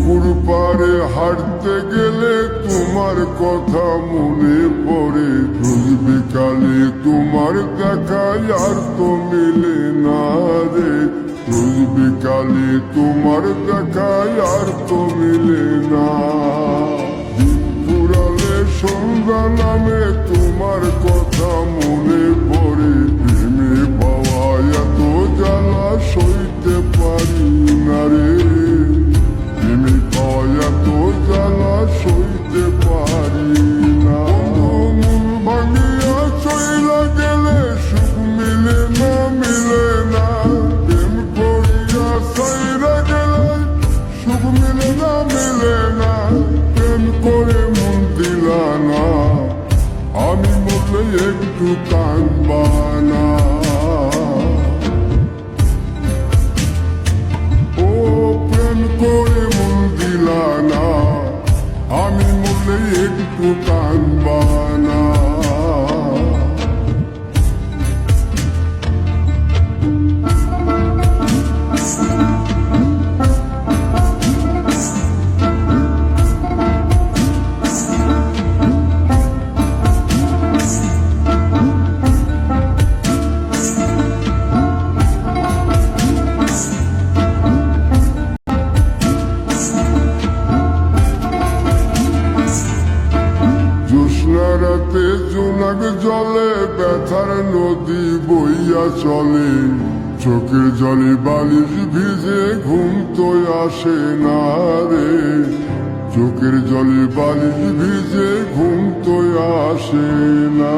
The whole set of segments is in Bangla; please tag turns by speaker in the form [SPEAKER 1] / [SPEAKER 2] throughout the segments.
[SPEAKER 1] পুকুর পাড়ে হাঁটতে গেলে তোমার কথা মনে পড়ে। রোজ বিকালে তোমার দেখা আর তো মিলে না রে। রোজ বিকালে তোমার দেখা আর তো মিলে না। পুরালে সন্ধ্যা নামে তোমার কথা মনে পড়ে। প্রেমে পাওয়া এত জ্বালা সইতে পারি না রে। প্রেমে পাওয়া এত জ্বালা সইতে পারি না। মন ভাঙিয়া চইলা গেলে সুখ মিলে না, মিলে না। প্রেম করিয়া সাইরা গেলে সুখ মিলে না, মিলে না। প্রেম করে মন দিলা না, আমি মরলে একটু কাঁদবা না। ও প্রেম করে মন দিলা না, আমি মরলে একটু কাঁদবা না। রাতে জোনাক জলে ব্যথার নদী বইয়া চলে। চোখের জলে বালিশ ভিজে ঘুম তো আসে না রে। চোখের জলে বালিশ ভিজে ঘুম তো আসে না।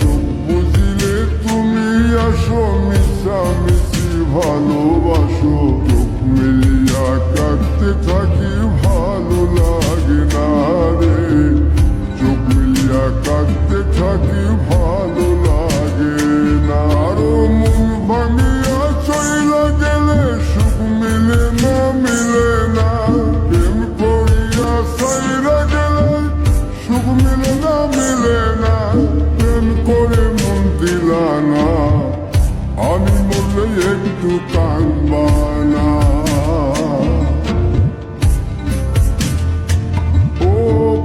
[SPEAKER 1] চোখ বুঝিলে তুমি আসো, মিশামিশি ভালোবাসো। চোখ মিলিয়া কাঁদতে থাকি, ভালো লাগে না রে। চোখ মিলিয়া কাঁদতে থাকি, ভালো লাগে না। আরো মন ভাঙিয়া চইলা গেলে সুখ মিলে না, মিলে না। প্রেম করিয়া সাইরা গেলে সুখ মিলে না, মিলে না। প্রেম করে মন দিলা না, আমি মরলে একটু কাঁদবা না। ও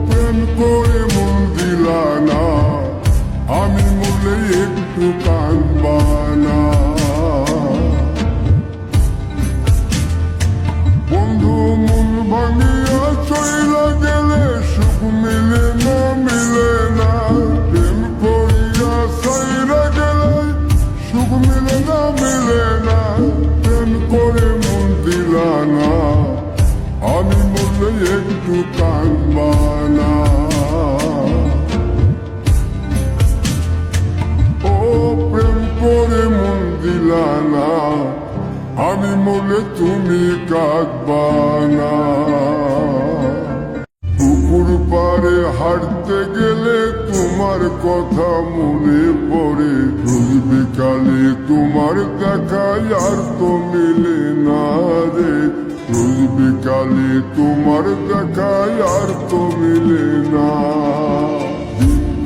[SPEAKER 1] প্রেম করে মন দিলা না, আমি মরলে একটু কাঁদবা না। বন্ধু মন ভাঙিয়া চইলা গেলে সুখ মিলে না, মিলে না। প্রেম করিয়া সাইরা গেলে সুখ মিলে না, মিলে না। প্রেম করে মন দিলা না, আমি মরলে একটু কাঁদবা না। ও প্রেম করে মন দিলা না, আমি মরলে তুমি কাঁদবা না। পুকুর পাড়ে হাঁটতে গেলে তোমার কথা মনে পড়ে। রোজ বিকালে তোমার দেখা আর তো মিলে না রে। রোজ বিকালে তোমার দেখা আর তো মিলে না।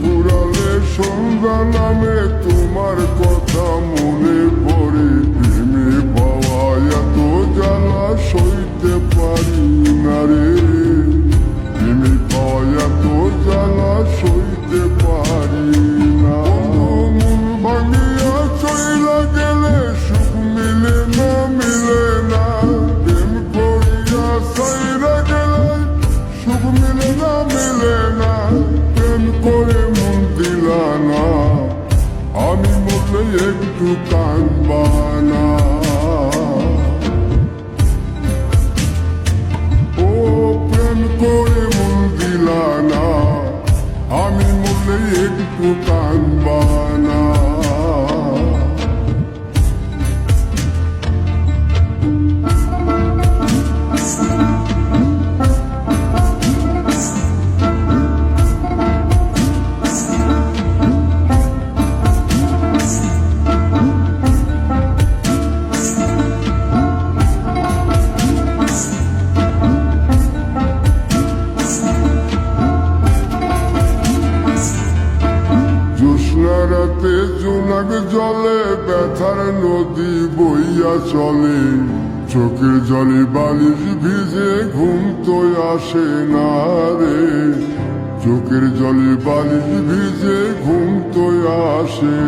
[SPEAKER 1] পুরালে সন্ধ্যা নামে তোমার কথা মনে পড়ে। প্রেমে পাওয়া এত জ্বালা সইতে পারি না রে। প্রেমে পাওয়া এত জ্বালা সইতে পারি না। মন ভাঙিয়া চইলা গেলে সুখ মিলে না, মিলে না। প্রেম করিয়া সাইরা গেলে সুখ মিলে না, মিলে না। প্রেম করে মন দিলা না, আমি মরলে একটু কাঁদবা না। ও প্রেম করে মন দিলা না, আমি মরলে একটু কাঁদবা না। রাতে জোনাক জলে ব্যথার নদী বইয়া চলে। চোখের জলে বালিশ ভিজে ঘুম আসে না রে, চোখের জলে বালিশ ভিজে ঘুম তো আসে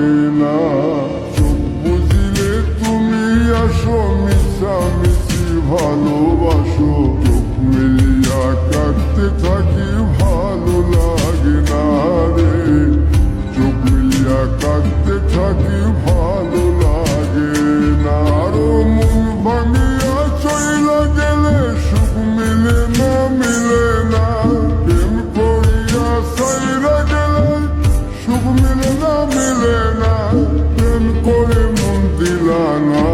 [SPEAKER 1] না। চোখ বুঝিলে তুমি আসো, মিশামিশি ভালোবাসো, চোখ মিলিয়া কাটতে থাকি ভালো লাগে না রে, চোখ মিলিয়া কাটতে থাকি ভালো লাগে না। আরো মন ভাঙিয়া চইলা গেলে সুখ মিলে না, মিলে না, প্রেম করিয়া সাইরা গেলে সুখ মিলে না, মিলে না, প্রেম করে মন দিলা না,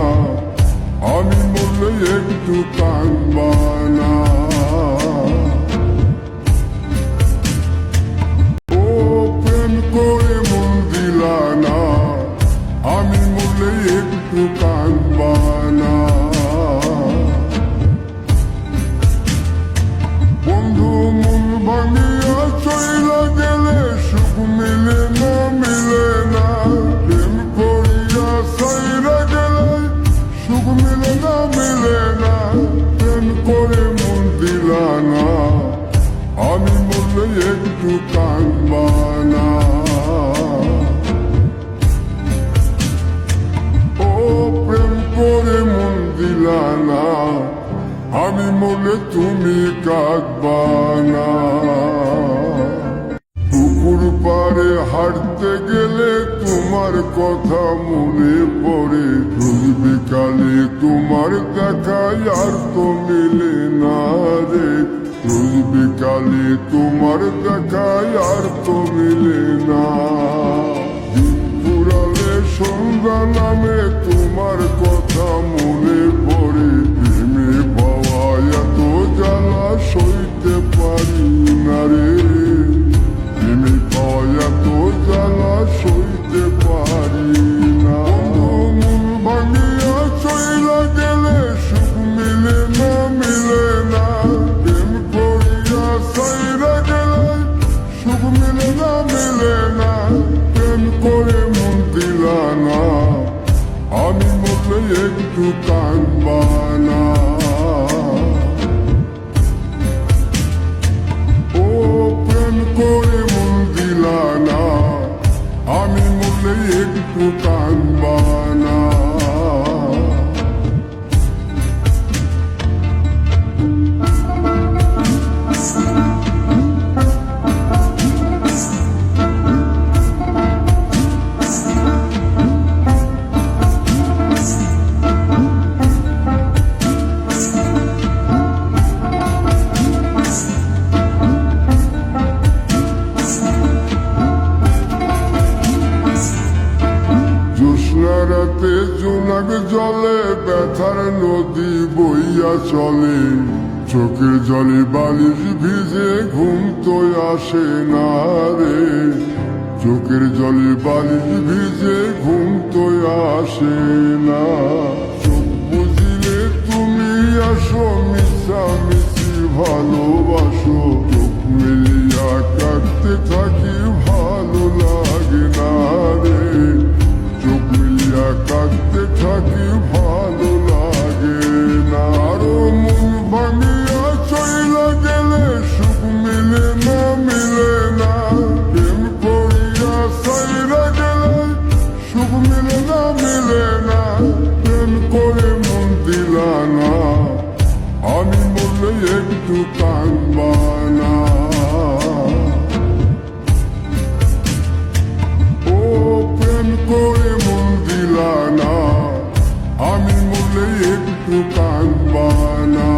[SPEAKER 1] আমি বললে একটু কাঁদবা না। ও প্রেম করে মন দিলা না, আমি বললে একটু কাঁদবা না। বন্ধু মন ভাঙিয়া চইলা গেলে সুখ মিলে না, মিলে না, প্রেম করিয়া সাইরা গেলে সুখ মিলে না, মিলে না, প্রেম করে মন দিলা না, আমি বললে একটু কাঁদবা না। ও প্রেম করে মন দিলা না, আমি বললে তুমি কাঁদবা না। পুকুর পাড়ে হাঁটতে গেলে তোমার কথা মনে পড়ে, রোজ বিকালে তোমার দেখায় আর তো মিলে না রে, রোজ বিকালে তোমার দেখায় আর তো মিলে না। দিন ফুরালে সন্ধ্যা নামে তোমার কথা মনে পড়ে, প্রেমে পাওয়া এত জ্বালা সইতে পারি না রে, প্রেমে পাওয়া এত জ্বালা সইতে পারি না। মন ভাঙিয়া চইলা গেলে সুখ মিলে না, মিলে না, প্রেম করিয়া সাইরা গেলে সুখ মিলে না, মিলে না, প্রেম করে মন দিলা না, আমি বললে একটু কাঁদবা না। ও প্রেম করে মন দিলা না, আমি বললে একটু কাঁদবা না। রাতে জোনাক জলে ব্যথার নদী বইয়া চলে, চোখের জলে বালিশ ভিজে ঘুম তো আসে না রে, চোখের জলে বালিশ ভিজে ঘুম তো আসে না। চোখ বুঝিলে তুমি আসো, মিশামিশি ভালোবাসো, চোখ মিলিয়া কাটতে থাকি ভালো লাগে না রে, চোখ মিলিয়া কাটতে থাকি ভালো লাগে না। আরো মন ভাঙিয়া চইলা গেলে সুখ মিলে না, মিলে না, প্রেম করিয়া সাইরা গেলে সুখ মিলে না, মিলে না, প্রেম করে মন দিলা না, আমি বললে একটু কাঁদবা না। ও প্রেম করে মন দিলা না, আমি বললে একটু কাঁদবা না।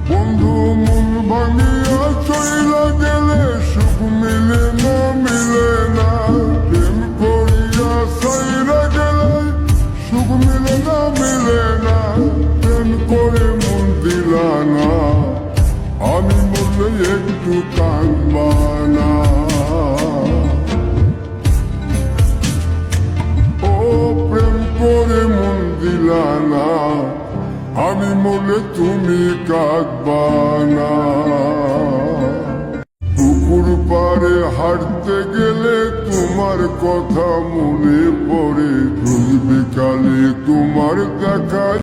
[SPEAKER 1] বন্ধু মন ভাঙিয়া চইলা গেলে সুখ মিলে না, মিলে না, প্রেম করিয়া সাইরা গেলে সুখ মিলে না, মিলে না, প্রেম করে মন দিলা না, আমি বললে একটু কাঁদবা না। ও প্রেম করে মন দিলা না, আমি বললে তুমি কাঁদবা না। পুকুর পাড়ে হাঁটতে গেলে তোমার কথা মনে পড়ে, রোজ বিকালে তোমার দেখা